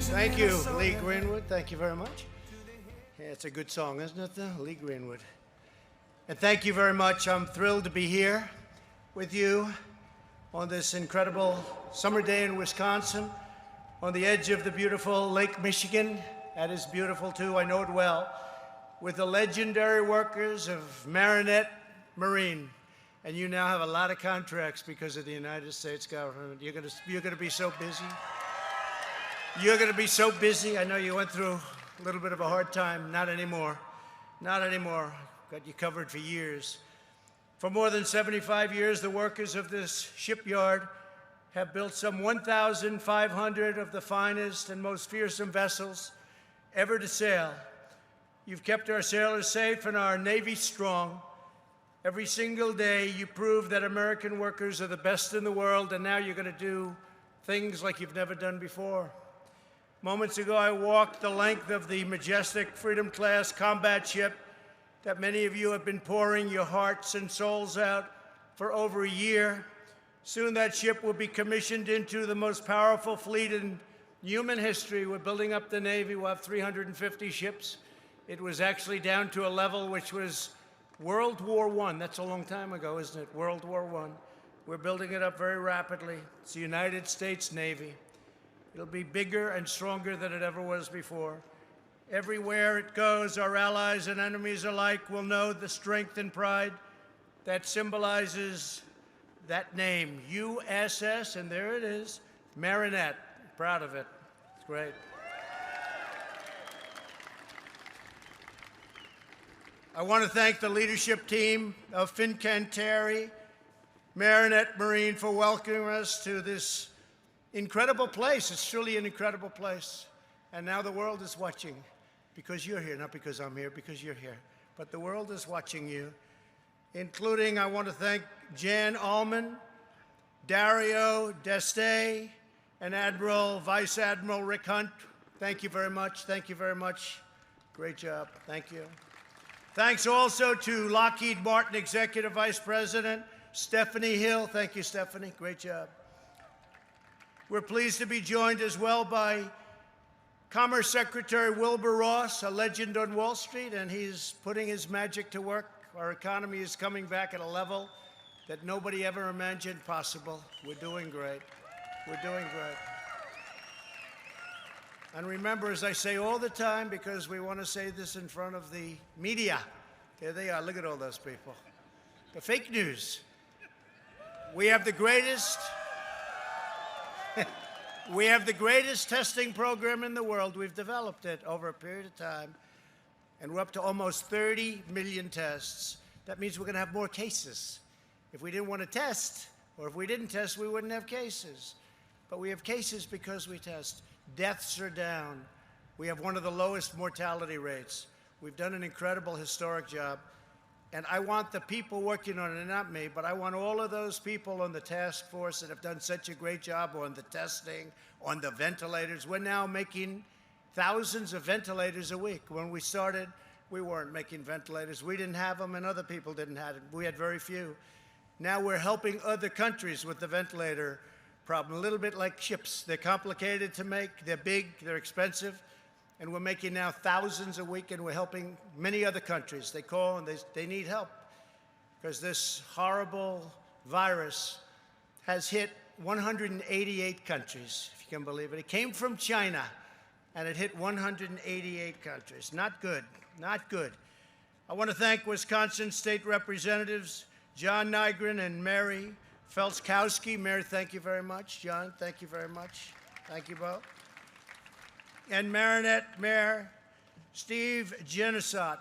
Thank you, Lee Greenwood. Thank you very much. Yeah, it's a good song, isn't it, though? Lee Greenwood. And thank you very much. I'm thrilled to be here with you on this incredible summer day in Wisconsin, on the edge of the beautiful Lake Michigan. That is beautiful, too. I know it well. With the legendary workers of Marinette Marine. And you now have a lot of contracts because of the United States government. You're gonna be so busy. You're going to be so busy. I know you went through a little bit of a hard time. Not anymore. Not anymore. Got you covered for years. For more than 75 years, the workers of this shipyard have built some 1,500 of the finest and most fearsome vessels ever to sail. You've kept our sailors safe and our Navy strong. Every single day, you prove that American workers are the best in the world, and now you're going to do things like you've never done before. Moments ago, I walked the length of the majestic Freedom-class combat ship that many of you have been pouring your hearts and souls out for over a year. Soon that ship will be commissioned into the most powerful fleet in human history. We're building up the Navy. We'll have 350 ships. It was actually down to a level which was World War I. That's a long time ago, isn't it? World War I. We're building it up very rapidly. It's the United States Navy. It'll be bigger and stronger than it ever was before. Everywhere it goes, our allies and enemies alike will know the strength and pride that symbolizes that name, USS, and there it is, Marinette. Proud of it. It's great. I want to thank the leadership team of Fincantieri Marinette Marine for welcoming us to this incredible place. It's truly an incredible place. And now the world is watching because you're here, not because I'm here, because you're here. But the world is watching you, including, I want to thank Jan Allman, Dario Deste, and Admiral, Vice Admiral Rick Hunt. Thank you very much. Thank you very much. Great job. Thank you. Thanks also to Lockheed Martin Executive Vice President Stephanie Hill. Thank you, Stephanie. Great job. We're pleased to be joined as well by Commerce Secretary Wilbur Ross, a legend on Wall Street, and he's putting his magic to work. Our economy is coming back at a level that nobody ever imagined possible. We're doing great. We're doing great. And remember, as I say all the time, because we want to say this in front of the media, there they are. Look at all those people. The fake news. We have the greatest... We have the greatest testing program in the world. We've developed it over a period of time, and we're up to almost 30 million tests. That means we're going to have more cases. If we didn't want to test, or if we didn't test, we wouldn't have cases. But we have cases because we test. Deaths are down. We have one of the lowest mortality rates. We've done an incredible, historic job. And I want the people working on it, not me, but I want all of those people on the task force that have done such a great job on the testing, on the ventilators. We're now making thousands of ventilators a week. When we started, we weren't making ventilators. We didn't have them, and other people didn't have them. We had very few. Now we're helping other countries with the ventilator problem, a little bit like ships. They're complicated to make, they're big, they're expensive. And we're making now thousands a week, and we're helping many other countries. They call and they need help because this horrible virus has hit 188 countries, if you can believe it. It came from China, and it hit 188 countries. Not good, not good. I want to thank Wisconsin State Representatives John Nygren and Mary Felskowski. Mary, thank you very much. John, thank you very much. Thank you both. And Marinette Mayor Steve Genesot.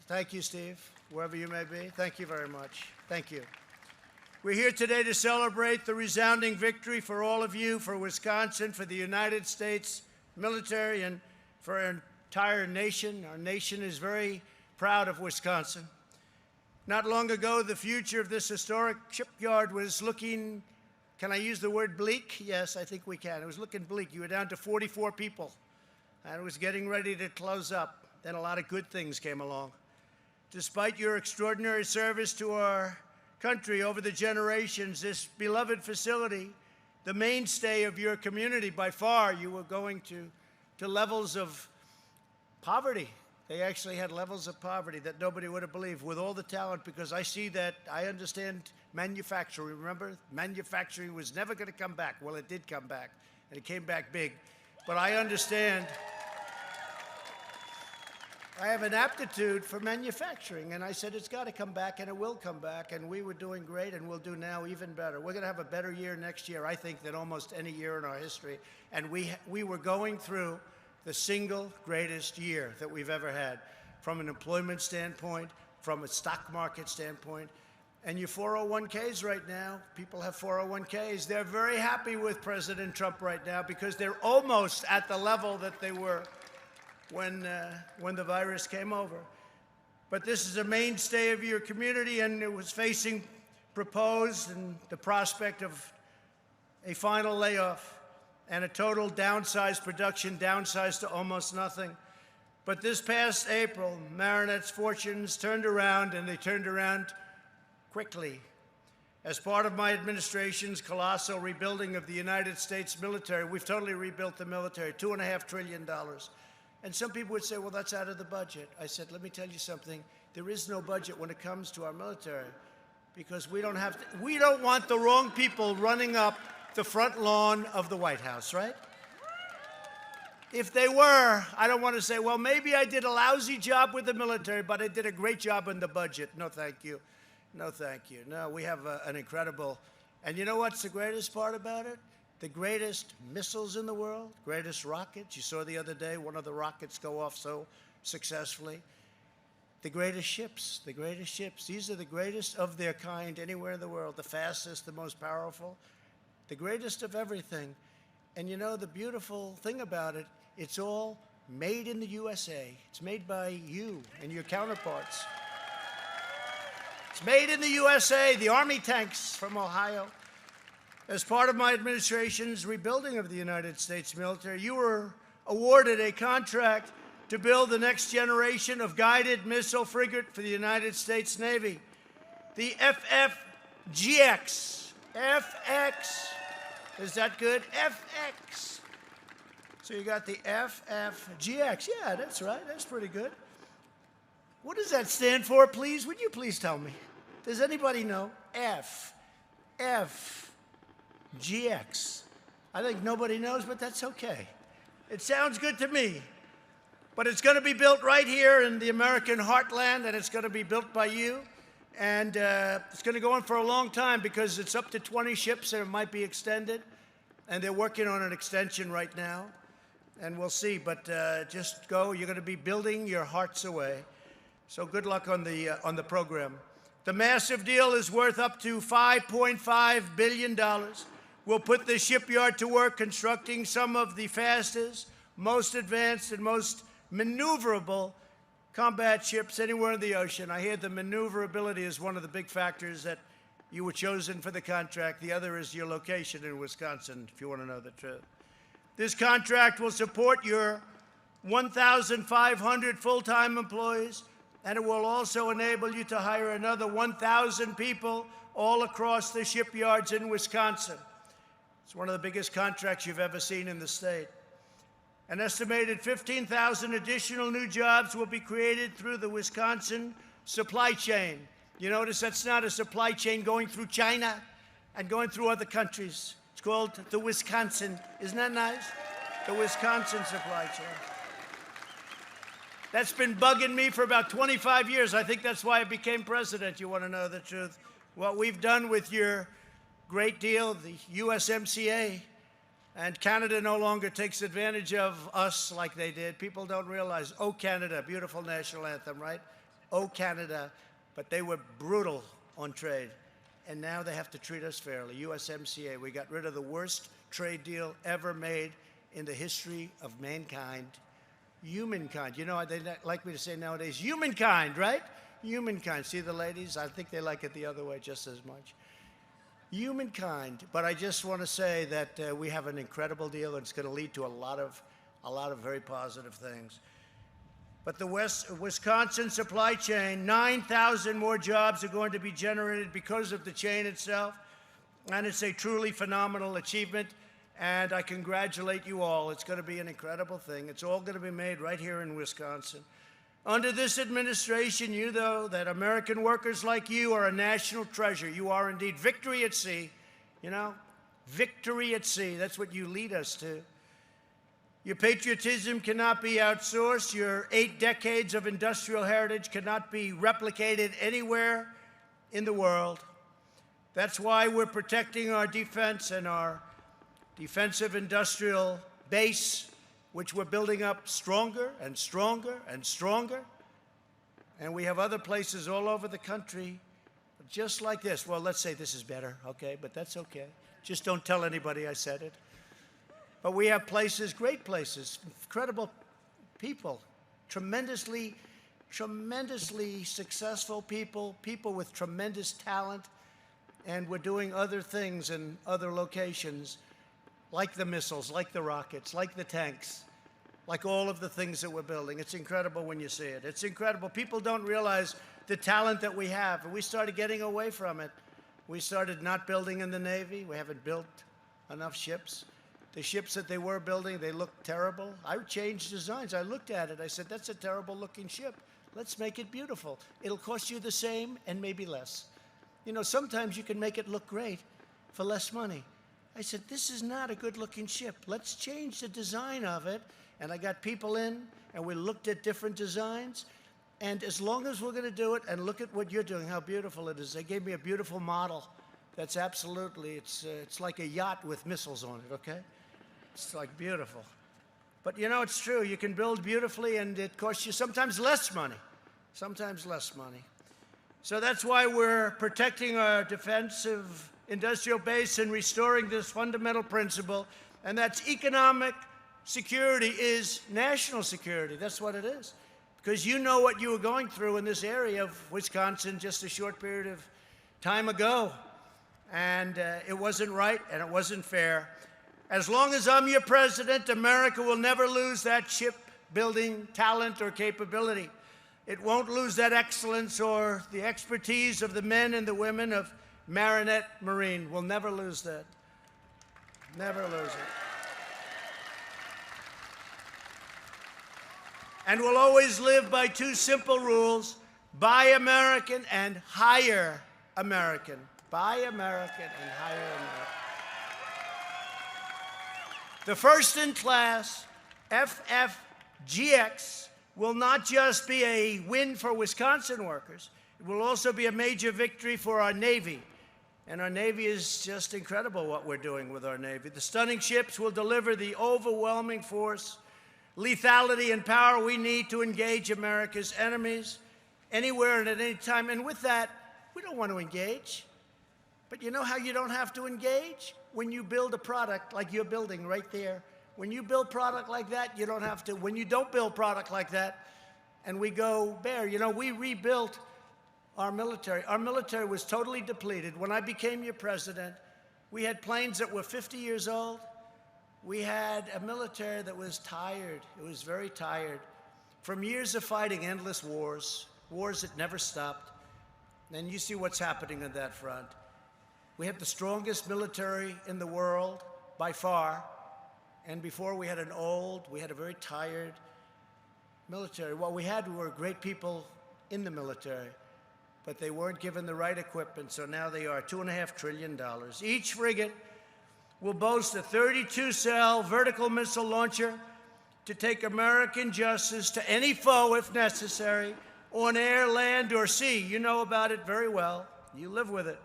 Thank you, Steve, wherever you may be. Thank you very much. Thank you. We're here today to celebrate the resounding victory for all of you, for Wisconsin, for the United States military, and for our entire nation. Our nation is very proud of Wisconsin. Not long ago, the future of this historic shipyard was looking, can I use the word bleak? Yes, I think we can. It was looking bleak. You were down to 44 people, and it was getting ready to close up. Then a lot of good things came along. Despite your extraordinary service to our country over the generations, this beloved facility, the mainstay of your community by far, you were going to to levels of poverty. They actually had levels of poverty that nobody would have believed with all the talent, because I see that, I understand manufacturing. Remember, manufacturing was never going to come back. Well, it did come back, and it came back big. But I understand, I have an aptitude for manufacturing, and I said it's got to come back, and it will come back, and we were doing great, and we'll do now even better. We're going to have a better year next year, I think, than almost any year in our history, and we were going through the single greatest year that we've ever had, from an employment standpoint, from a stock market standpoint. And your 401ks right now, people have 401ks. They're very happy with President Trump right now because they're almost at the level that they were when the virus came over. But this is a mainstay of your community, and it was facing proposed and the prospect of a final layoff and a total downsized production, downsized to almost nothing. But this past April, Marinette's fortunes turned around, and they turned around quickly. As part of my administration's colossal rebuilding of the United States military, we've totally rebuilt the military, $2.5 trillion. And some people would say, well, that's out of the budget. I said, let me tell you something. There is no budget when it comes to our military, because we don't want the wrong people running up the front lawn of the White House, right? If they were, I don't want to say, well, maybe I did a lousy job with the military, but I did a great job in the budget. No, thank you. No, thank you. No, we have an incredible, and you know what's the greatest part about it? The greatest missiles in the world, greatest rockets. You saw the other day one of the rockets go off so successfully. The greatest ships, the greatest ships. These are the greatest of their kind anywhere in the world, the fastest, the most powerful, the greatest of everything. And you know, the beautiful thing about it, it's all made in the USA. It's made by you and your counterparts. It's made in the USA, the Army tanks from Ohio. As part of my administration's rebuilding of the United States military, you were awarded a contract to build the next generation of guided missile frigate for the United States Navy, the FFGX. FX. Is that good? FX. So you got the FFGX. Yeah, that's right. That's pretty good. What does that stand for, please? Would you please tell me? Does anybody know? FFGX. I think nobody knows, but that's okay. It sounds good to me. But it's going to be built right here in the American heartland, and it's going to be built by you. And it's going to go on for a long time because it's up to 20 ships, and it might be extended. And they're working on an extension right now. And we'll see. But just go. You're going to be building your hearts away. So good luck on the program. The massive deal is worth up to $5.5 billion. We'll put the shipyard to work constructing some of the fastest, most advanced, and most maneuverable combat ships anywhere in the ocean. I hear the maneuverability is one of the big factors that you were chosen for the contract. The other is your location in Wisconsin, if you want to know the truth. This contract will support your 1,500 full-time employees, and it will also enable you to hire another 1,000 people all across the shipyards in Wisconsin. It's one of the biggest contracts you've ever seen in the state. An estimated 15,000 additional new jobs will be created through the Wisconsin supply chain. You notice that's not a supply chain going through China and going through other countries. It's called the Wisconsin. Isn't that nice? The Wisconsin supply chain. That's been bugging me for about 25 years. I think that's why I became president. You want to know the truth? What we've done with your great deal, the USMCA, and Canada no longer takes advantage of us like they did. People don't realize, oh, Canada, beautiful national anthem, right? Oh, Canada. But they were brutal on trade. And now they have to treat us fairly. USMCA, we got rid of the worst trade deal ever made in the history of mankind. Humankind. You know, they like me to say nowadays, humankind, right? Humankind. See the ladies? I think they like it the other way just as much. Humankind. But I just want to say that we have an incredible deal, and it's going to lead to a lot of very positive things. But the Wisconsin supply chain, 9,000 more jobs are going to be generated because of the chain itself, and it's a truly phenomenal achievement. And I congratulate you all. It's going to be an incredible thing. It's all going to be made right here in Wisconsin. Under this administration, you know that American workers like you are a national treasure. You are indeed victory at sea. You know, victory at sea. That's what you lead us to. Your patriotism cannot be outsourced. Your 8 decades of industrial heritage cannot be replicated anywhere in the world. That's why we're protecting our defense and our defensive industrial base, which we're building up stronger and stronger and stronger. And we have other places all over the country just like this. Well, let's say this is better, okay? But that's okay. Just don't tell anybody I said it. But we have places, great places, incredible people, tremendously successful people, people with tremendous talent. And we're doing other things in other locations, like the missiles, like the rockets, like the tanks, like all of the things that we're building. It's incredible when you see it. It's incredible. People don't realize the talent that we have, and we started getting away from it. We started not building in the Navy. We haven't built enough ships. The ships that they were building, they looked terrible. I changed designs. I looked at it. I said, that's a terrible-looking ship. Let's make it beautiful. It'll cost you the same and maybe less. You know, sometimes you can make it look great for less money. I said, this is not a good-looking ship. Let's change the design of it. And I got people in, and we looked at different designs. And as long as we're going to do it, and look at what you're doing, how beautiful it is. They gave me a beautiful model. That's absolutely, it's like a yacht with missiles on it, okay? It's like beautiful. But you know, it's true. You can build beautifully, and it costs you sometimes less money. Sometimes less money. So that's why we're protecting our defensive industrial base and restoring this fundamental principle, and that's economic security is national security. That's what it is. Because you know what you were going through in this area of Wisconsin just a short period of time ago. And it wasn't right and it wasn't fair. As long as I'm your president, America will never lose that shipbuilding talent or capability. It won't lose that excellence or the expertise of the men and the women of Marinette Marine. We'll never lose that. Never lose it. And we'll always live by 2 simple rules: buy American and hire American. Buy American and hire American. The first-in-class FFGX will not just be a win for Wisconsin workers, it will also be a major victory for our Navy. And our Navy is just incredible what we're doing with our Navy. The stunning ships will deliver the overwhelming force, lethality, and power we need to engage America's enemies anywhere and at any time. And with that, we don't want to engage. But you know how you don't have to engage? When you build a product like you're building right there. When you build product like that, you don't have to. When you don't build product like that, and we go bare, you know, we rebuilt our military. Our military was totally depleted. When I became your president, we had planes that were 50 years old. We had a military that was tired. It was very tired from years of fighting endless wars, wars that never stopped. And you see what's happening on that front. We have the strongest military in the world by far. And before we had a very tired military. What we had were great people in the military, but they weren't given the right equipment, so now they are $2.5 trillion. Each frigate will boast a 32-cell vertical missile launcher to take American justice to any foe if necessary, on air, land, or sea. You know about it very well. You live with it.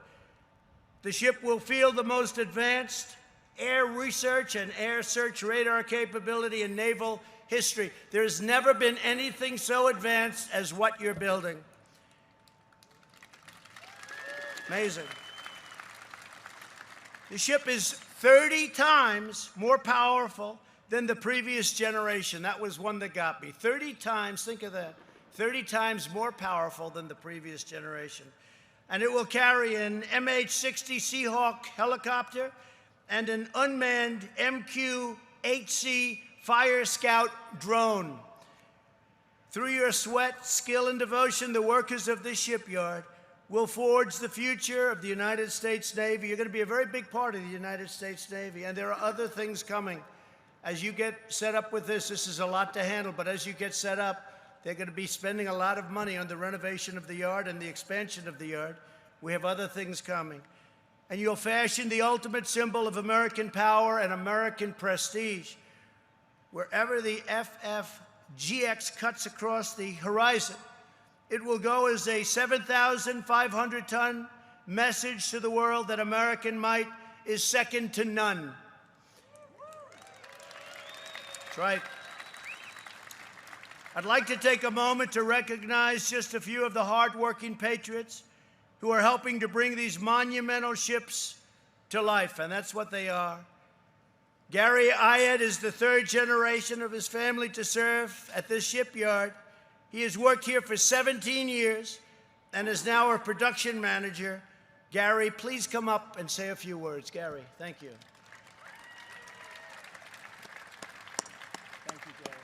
The ship will field the most advanced air research and air search radar capability in naval history. There's never been anything so advanced as what you're building. Amazing. The ship is 30 times more powerful than the previous generation. That was one that got me. 30 times, think of that, 30 times more powerful than the previous generation. And it will carry an MH-60 Seahawk helicopter and an unmanned MQ-8C Fire Scout drone. Through your sweat, skill, and devotion, the workers of this shipyard will forge the future of the United States Navy. You're going to be a very big part of the United States Navy, and there are other things coming. As you get set up with this is a lot to handle, but as you get set up, they're going to be spending a lot of money on the renovation of the yard and the expansion of the yard. We have other things coming. And you'll fashion the ultimate symbol of American power and American prestige. Wherever the FFGX cuts across the horizon, it will go as a 7,500-ton message to the world that American might is second to none. That's right. I'd like to take a moment to recognize just a few of the hardworking patriots who are helping to bring these monumental ships to life, and that's what they are. Gary Ayed is the third generation of his family to serve at this shipyard. He has worked here for 17 years and is now a production manager. Gary, please come up and say a few words. Gary, thank you. Thank you, Gary.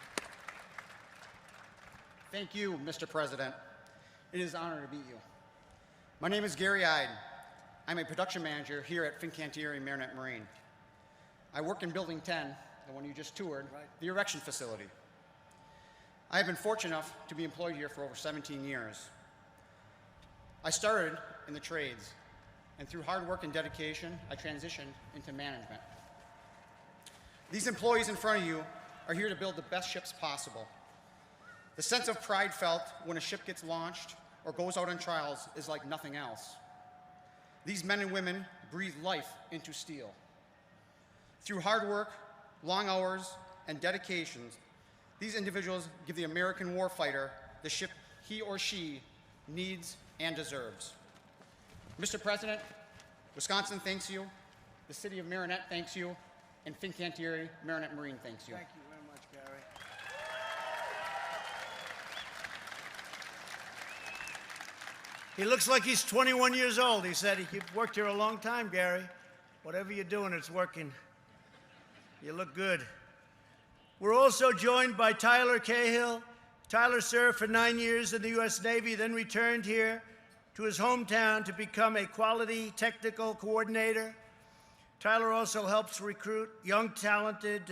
Thank you, Mr. President. It is an honor to meet you. My name is Gary Ayed. I'm a production manager here at Fincantieri Marinette Marine. I work in Building 10, the one you just toured, the erection facility. I have been fortunate enough to be employed here for over 17 years. I started in the trades, and through hard work and dedication, I transitioned into management. These employees in front of you are here to build the best ships possible. The sense of pride felt when a ship gets launched or goes out on trials is like nothing else. These men and women breathe life into steel. Through hard work, long hours, and dedications, these individuals give the American warfighter the ship he or she needs and deserves. Mr. President, Wisconsin thanks you, the city of Marinette thanks you, and Fincantieri Marinette Marine thanks you. Thank you very much, Gary. He looks like he's 21 years old. He said you've worked here a long time, Gary. Whatever you're doing, it's working. You look good. We're also joined by Tyler Cahill. Tyler served for 9 years in the U.S. Navy, then returned here to his hometown to become a quality technical coordinator. Tyler also helps recruit young, talented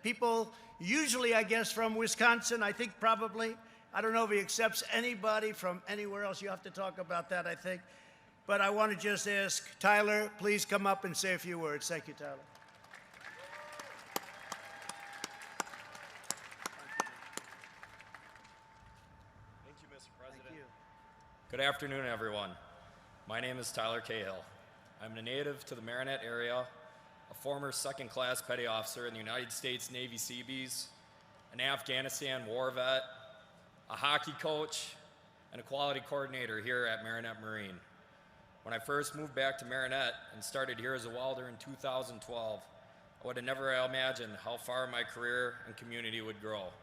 people, usually, I guess, from Wisconsin, I think probably. I don't know if he accepts anybody from anywhere else. You have to talk about that, I think. But I want to just ask Tyler, please come up and say a few words. Thank you, Tyler. Thank you, Mr. President. Thank you. Good afternoon, everyone. My name is Tyler Cahill. I'm a native to the Marinette area, a former second-class petty officer in the United States Navy Seabees, an Afghanistan war vet, a hockey coach, and a quality coordinator here at Marinette Marine. When I first moved back to Marinette and started here as a welder in 2012, I would have never imagined how far my career and community would grow.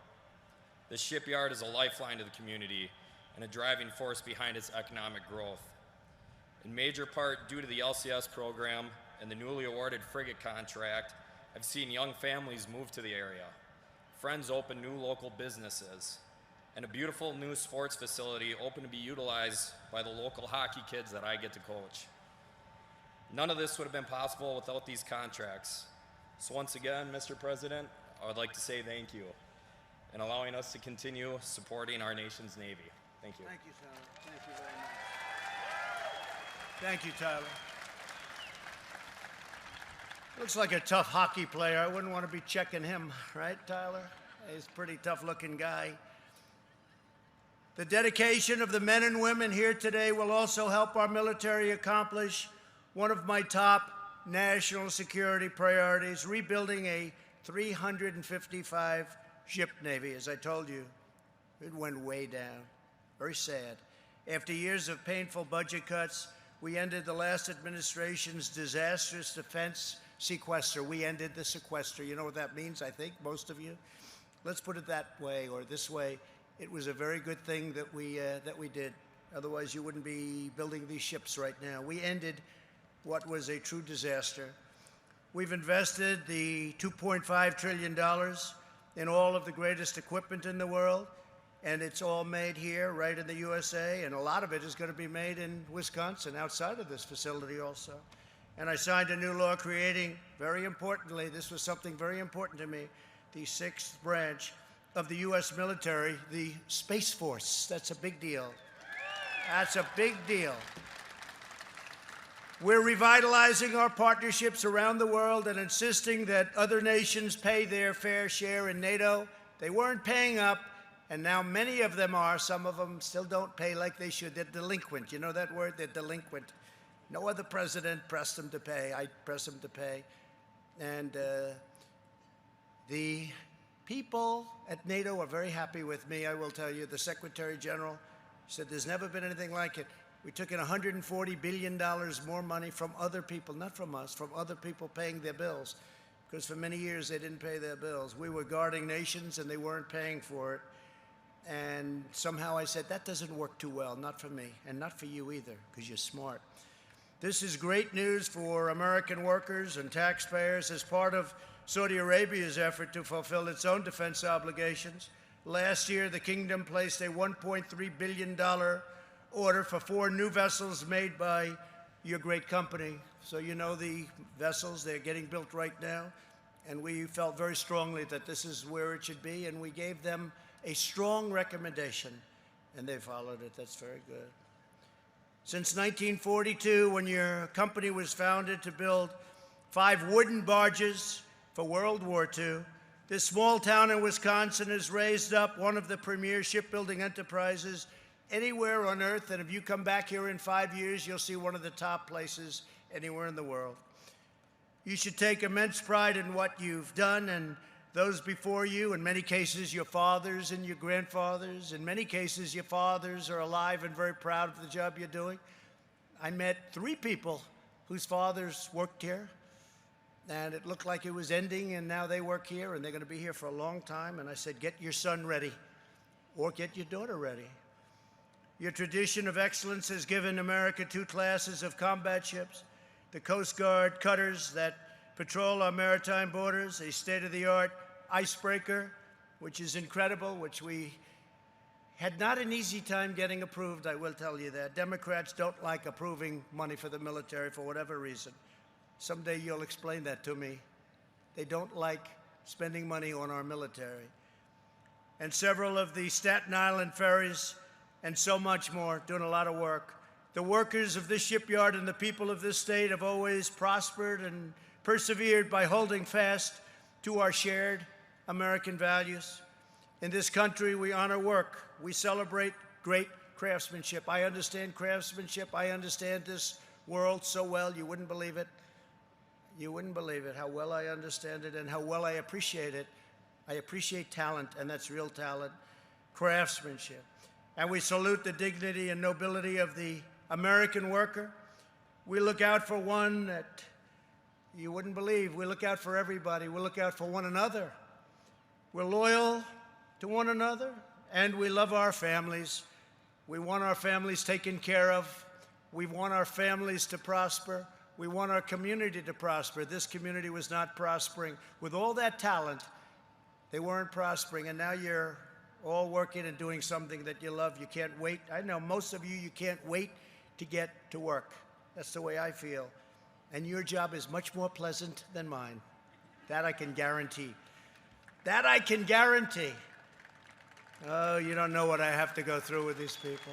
This shipyard is a lifeline to the community and a driving force behind its economic growth. In major part due to the LCS program and the newly awarded frigate contract, I've seen young families move to the area, friends open new local businesses, and a beautiful new sports facility open to be utilized by the local hockey kids that I get to coach. None of this would have been possible without these contracts. So once again, Mr. President, I would like to say thank you in allowing us to continue supporting our nation's Navy. Thank you. Thank you, Tyler. Thank you very much. Thank you, Tyler. Looks like a tough hockey player. I wouldn't want to be checking him, right, Tyler? He's a pretty tough-looking guy. The dedication of the men and women here today will also help our military accomplish one of my top national security priorities, rebuilding a 355-ship Navy. As I told you, it went way down. Very sad. After years of painful budget cuts, we ended the last administration's disastrous defense sequester. We ended the sequester. You know what that means, I think, most of you? Let's put it that way or this way. It was a very good thing that we did. Otherwise, you wouldn't be building these ships right now. We ended what was a true disaster. We've invested the $2.5 trillion in all of the greatest equipment in the world, and it's all made here, right in the USA, and a lot of it is going to be made in Wisconsin, outside of this facility also. And I signed a new law creating, very importantly, this was something very important to me, the sixth branch of the U.S. military, the Space Force. That's a big deal. That's a big deal. We're revitalizing our partnerships around the world and insisting that other nations pay their fair share in NATO. They weren't paying up, and now many of them are. Some of them still don't pay like they should. They're delinquent. You know that word? They're delinquent. No other president pressed them to pay. I pressed them to pay. And the people at NATO are very happy with me, I will tell you. The Secretary General said there's never been anything like it. We took in $140 billion more money from other people, not from us, from other people paying their bills. Because for many years they didn't pay their bills. We were guarding nations and they weren't paying for it. And somehow I said, that doesn't work too well, not for me, and not for you either, because you're smart. This is great news for American workers and taxpayers as part of Saudi Arabia's effort to fulfill its own defense obligations. Last year, the kingdom placed a $1.3 billion order for 4 new vessels made by your great company. So you know the vessels, they're getting built right now. And we felt very strongly that this is where it should be, and we gave them a strong recommendation, and they followed it. That's very good. Since 1942, when your company was founded to build 5 wooden barges for World War II, this small town in Wisconsin has raised up one of the premier shipbuilding enterprises anywhere on Earth, and if you come back here in 5 years, you'll see one of the top places anywhere in the world. You should take immense pride in what you've done, and those before you, in many cases, your fathers and your grandfathers. In many cases, your fathers are alive and very proud of the job you're doing. I met 3 people whose fathers worked here, and it looked like it was ending, and now they work here, and they're going to be here for a long time. And I said, get your son ready, or get your daughter ready. Your tradition of excellence has given America 2 classes of combat ships, the Coast Guard cutters that patrol our maritime borders, a state-of-the-art icebreaker, which is incredible, which we had not an easy time getting approved, I will tell you that. Democrats don't like approving money for the military for whatever reason. Someday you'll explain that to me. They don't like spending money on our military. And several of the Staten Island ferries and so much more, doing a lot of work. The workers of this shipyard and the people of this state have always prospered and persevered by holding fast to our shared American values. In this country, we honor work. We celebrate great craftsmanship. I understand craftsmanship. I understand this world so well, you wouldn't believe it. You wouldn't believe it, how well I understand it and how well I appreciate it. I appreciate talent, and that's real talent, craftsmanship. And we salute the dignity and nobility of the American worker. We look out for one that you wouldn't believe. We look out for everybody. We look out for one another. We're loyal to one another, and we love our families. We want our families taken care of. We want our families to prosper. We want our community to prosper. This community was not prospering. With all that talent, they weren't prospering, and now you're all working and doing something that you love. You can't wait. I know most of you can't wait to get to work. That's the way I feel. And your job is much more pleasant than mine. That I can guarantee. That I can guarantee. Oh, you don't know what I have to go through with these people.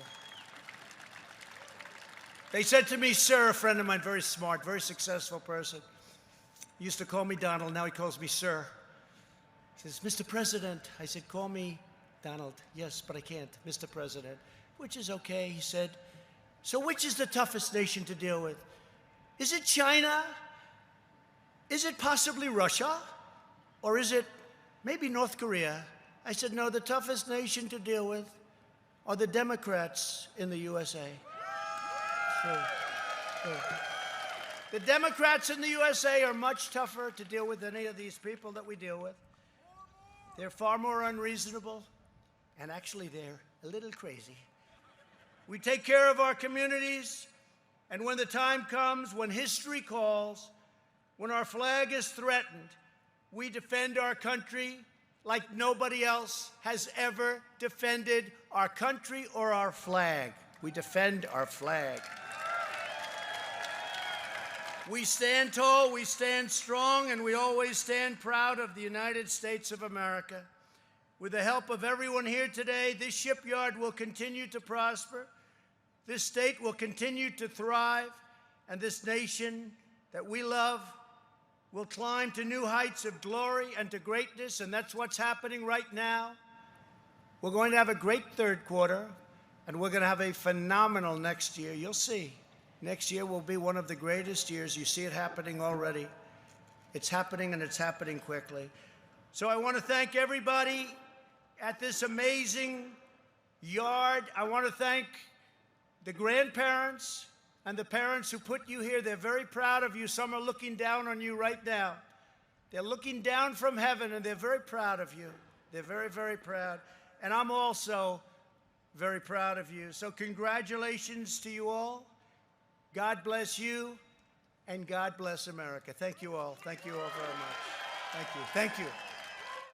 They said to me, sir, a friend of mine, very smart, very successful person. He used to call me Donald. Now he calls me sir. He says, Mr. President. I said, call me Donald. Yes, but I can't, Mr. President, which is okay. He said, so which is the toughest nation to deal with? Is it China? Is it possibly Russia? Or is it maybe North Korea? I said, no, the toughest nation to deal with are the Democrats in the USA. Sure. The Democrats in the USA are much tougher to deal with than any of these people that we deal with. They're far more unreasonable, and actually they're a little crazy. We take care of our communities, and when the time comes, when history calls, when our flag is threatened, we defend our country like nobody else has ever defended our country or our flag. We defend our flag. We stand tall, we stand strong, and we always stand proud of the United States of America. With the help of everyone here today, this shipyard will continue to prosper, this state will continue to thrive, and this nation that we love will climb to new heights of glory and to greatness, and that's what's happening right now. We're going to have a great third quarter, and we're going to have a phenomenal next year. You'll see. Next year will be one of the greatest years. You see it happening already. It's happening, and it's happening quickly. So I want to thank everybody at this amazing yard. I want to thank the grandparents and the parents who put you here. They're very proud of you. Some are looking down on you right now. They're looking down from heaven, and they're very proud of you. They're very, very proud. And I'm also very proud of you. So congratulations to you all. God bless you, and God bless America. Thank you all. Thank you all very much. Thank you. Thank you.